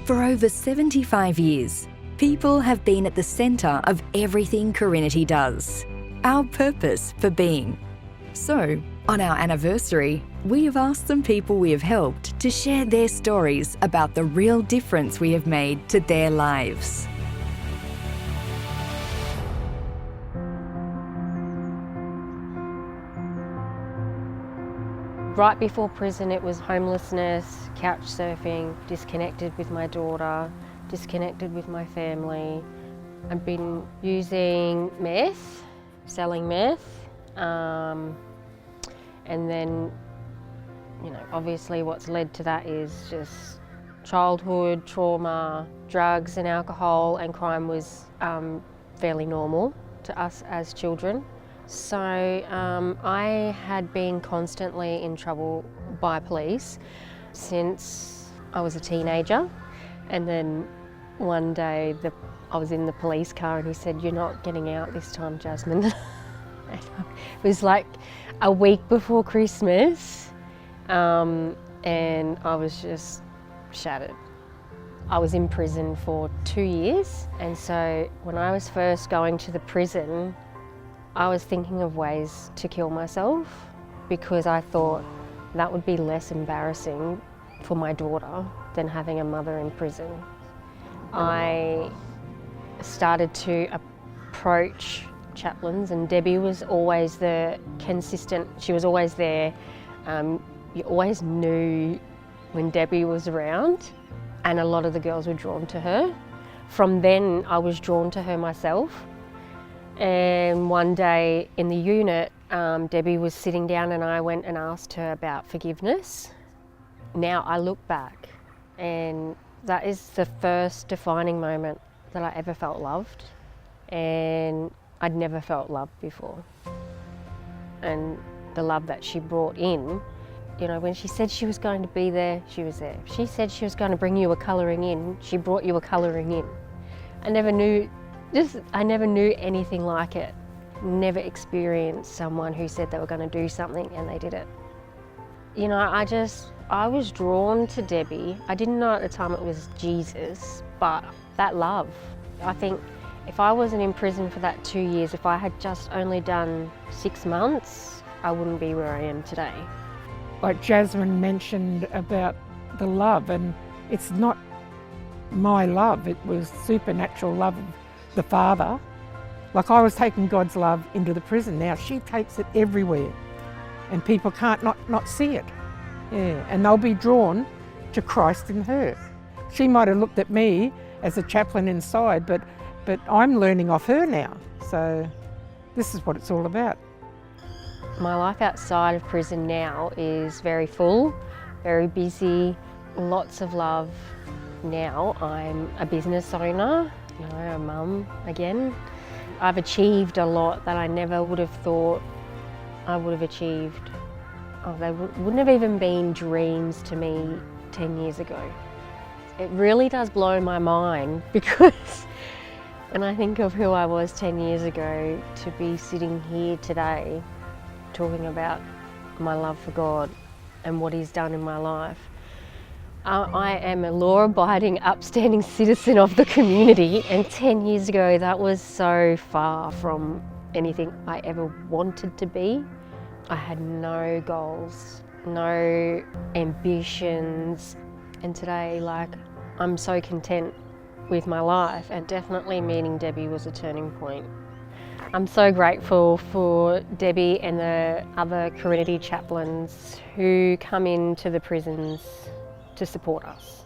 For over 75 years, people have been at the centre of everything Carinity does. Our purpose for being. So, on our anniversary, we have asked some people we have helped to share their stories about the real difference we have made to their lives. Right before prison, it was homelessness, couch surfing, disconnected with my daughter, disconnected with my family. I've been using meth, selling meth, and then, obviously what's led to that is just childhood trauma, drugs and alcohol, and crime was fairly normal to us as children. So I had been constantly in trouble by police since I was a teenager, and then one day I was in the police car and he said, "You're not getting out this time, Jasmine." It was like a week before Christmas, and I was just shattered. I was in prison for 2 years, and so when I was first going to the prison, I was thinking of ways to kill myself because I thought that would be less embarrassing for my daughter than having a mother in prison. I started to approach chaplains, and Debbie was always the consistent, she was always there. You always knew when Debbie was around, and a lot of the girls were drawn to her. From then, I was drawn to her myself. And one day in the unit, Debbie was sitting down and I went and asked her about forgiveness. Now I look back and that is the first defining moment that I ever felt loved, and I'd never felt loved before. And the love that she brought in, when she said she was going to be there, she was there. She said she was going to bring you a colouring in, she brought you a colouring in. I never knew anything like it. Never experienced someone who said they were going to do something and they did it. I was drawn to Debbie. I didn't know at the time it was Jesus, but that love. I think if I wasn't in prison for that 2 years, if I had just only done 6 months, I wouldn't be where I am today. Like Jasmine mentioned about the love, and it's not my love, it was supernatural love of the Father. Like I was taking God's love into the prison. Now she takes it everywhere and people can't not see it. Yeah, and they'll be drawn to Christ in her. She might have looked at me as a chaplain inside, but I'm learning off her now. So this is what it's all about. My life outside of prison now is very full, very busy, lots of love. Now I'm a business owner, a mum again. I've achieved a lot that I never would have thought I would have achieved. They wouldn't have even been dreams to me 10 years ago. It really does blow my mind because when I think of who I was 10 years ago, to be sitting here today talking about my love for God and what He's done in my life. I am a law-abiding, upstanding citizen of the community, and 10 years ago that was so far from anything I ever wanted to be. I had no goals, no ambitions, and today I'm so content with my life, and definitely meeting Debbie was a turning point. I'm so grateful for Debbie and the other Carinity chaplains who come into the prisons to support us.